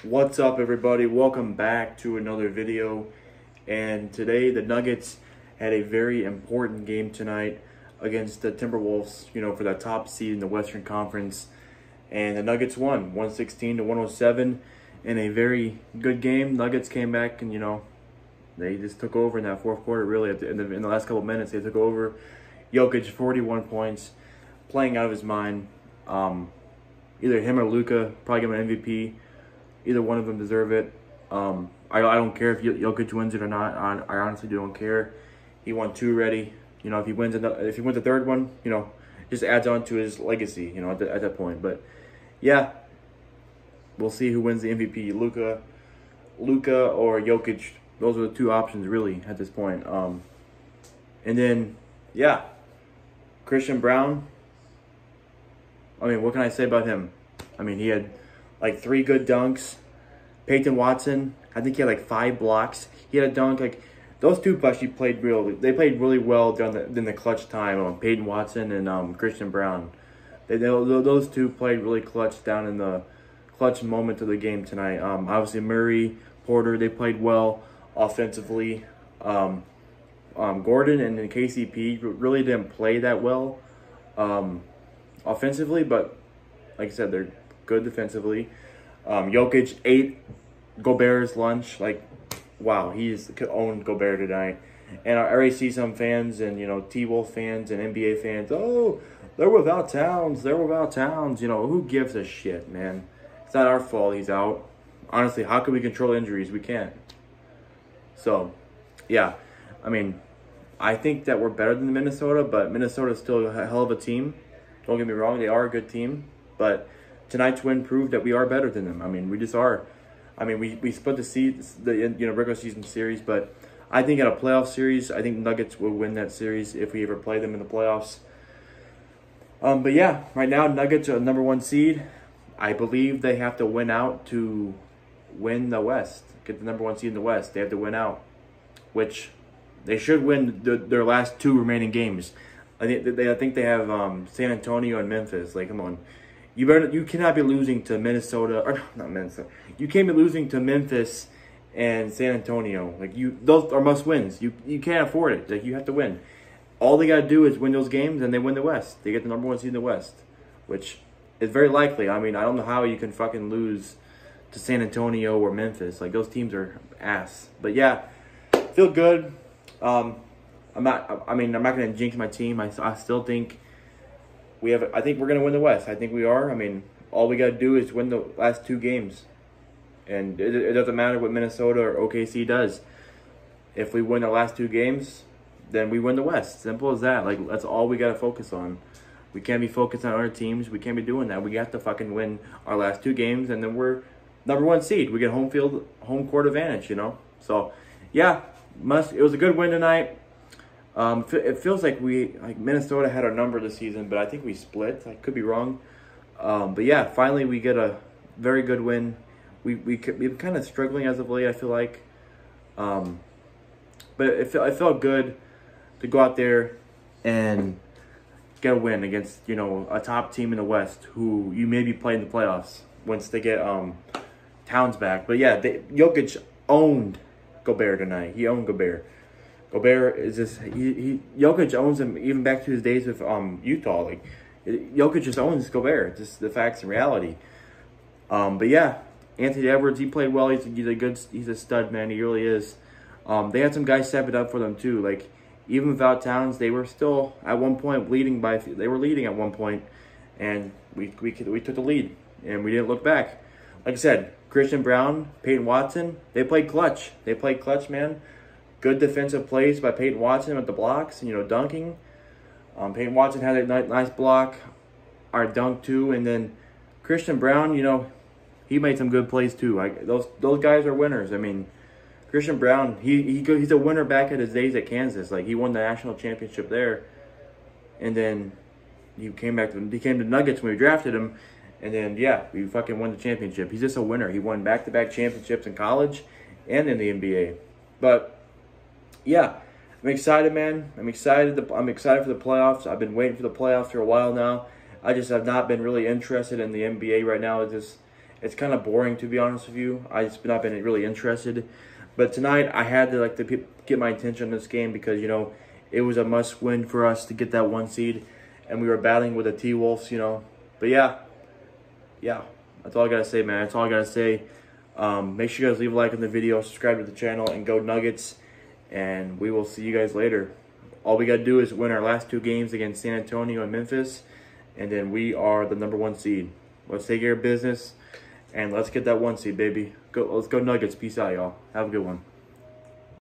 What's up, everybody? Welcome back to another video. And today the Nuggets had a very important game tonight against the Timberwolves, for that top seed in the Western Conference. And the Nuggets won 116-107 in a very good game. Nuggets came back and, they just took over in that fourth quarter, really. In the last couple of minutes, they took over. Jokic, 41 points, playing out of his mind. Either him or Luka, probably give him an MVP. Either one of them deserve it. I don't care if Jokic wins it or not. I honestly don't care. He won two already. If he wins the third one, just adds on to his legacy. At that point. But yeah, we'll see who wins the MVP. Luka or Jokic. Those are the two options really at this point. And then yeah, Christian Brown. I mean, what can I say about him? I mean, he had like 3 good dunks. Peyton Watson, I think he had like 5 blocks. He had a dunk. Like those two actually played really well during the clutch time. Peyton Watson and Christian Brown. Those two played really clutch down in the clutch moment of the game tonight. Obviously Murray, Porter, they played well offensively. Gordon and KCP really didn't play that well offensively, but like I said, they're good defensively. Jokic ate Gobert's lunch. Like, wow, he's owned Gobert tonight. And I already see some fans and, T-Wolf fans and NBA fans, oh, they're without Towns. Who gives a shit, man? It's not our fault he's out. Honestly, how can we control injuries? We can't. So, yeah. I mean, I think that we're better than Minnesota, but Minnesota's still a hell of a team. Don't get me wrong, they are a good team. But tonight's win proved that we are better than them. I mean, we just are. I mean, we split the regular season series, but I think in a playoff series, I think Nuggets will win that series if we ever play them in the playoffs. But yeah, right now Nuggets are the #1 seed. I believe they have to win out to win the West, get the #1 seed in the West. They have to win out, which they should win their last 2 remaining games. I think they have San Antonio and Memphis. Like, come on. You cannot be losing to Minnesota, or not Minnesota. You can't be losing to Memphis and San Antonio. Like, those are must wins. You can't afford it. Like, you have to win. All they gotta do is win those games, and they win the West. They get the #1 seed in the West, which is very likely. I mean, I don't know how you can fucking lose to San Antonio or Memphis. Like, those teams are ass. But yeah, feel good. I'm not gonna jinx my team. I still think. I think we're going to win the West. I think we are. I mean, all we got to do is win the last 2 games. And it doesn't matter what Minnesota or OKC does. If we win the last 2 games, then we win the West. Simple as that. Like, that's all we got to focus on. We can't be focused on other teams. We can't be doing that. We got to fucking win our last 2 games, and then we're #1 seed. We get home court advantage, So, yeah, it was a good win tonight. It feels like Minnesota had our number this season, but I think we split. I could be wrong. But yeah, finally we get a very good win. We've been kind of struggling as of late, I feel like. But it felt good to go out there and get a win against, a top team in the West who you maybe play in the playoffs once they get Towns back. But yeah, Jokic owned Gobert tonight. He owned Gobert. Gobert is just Jokic owns him even back to his days with Utah. Like, Jokic just owns Gobert. Just the facts and reality. But yeah, Anthony Edwards, he played well. He's a stud, man. He really is. They had some guys step it up for them too. Like, even without Towns, they were still at one point leading They were leading at one point, and we took the lead and we didn't look back. Like I said, Christian Brown, Peyton Watson, they played clutch. They played clutch, man. Good defensive plays by Peyton Watson with the blocks and, dunking. Peyton Watson had a nice block, our dunk too. And then Christian Brown, he made some good plays too. Those guys are winners. I mean, Christian Brown, he's a winner back at his days at Kansas. Like, he won the national championship there. And then he came to Nuggets when we drafted him. And then, yeah, we fucking won the championship. He's just a winner. He won back-to-back championships in college and in the NBA. But yeah, I'm excited, man. I'm excited for the playoffs. I've been waiting for the playoffs for a while now. I just have not been really interested in the NBA right now. It's kind of boring, to be honest with you. I just not been really interested. But tonight I had to get my attention on this game because, you know, it was a must win for us to get that 1 seed, and we were battling with the T-Wolves, you know. But yeah, that's all I gotta say, man. That's all I gotta say. Make sure you guys leave a like on the video, subscribe to the channel, and go Nuggets. And we will see you guys later. All we gotta do is win our last 2 games against San Antonio and Memphis, and then we are the #1 seed. Let's take care of business, and let's get that 1 seed, baby. Let's go Nuggets. Peace out, y'all. Have a good one.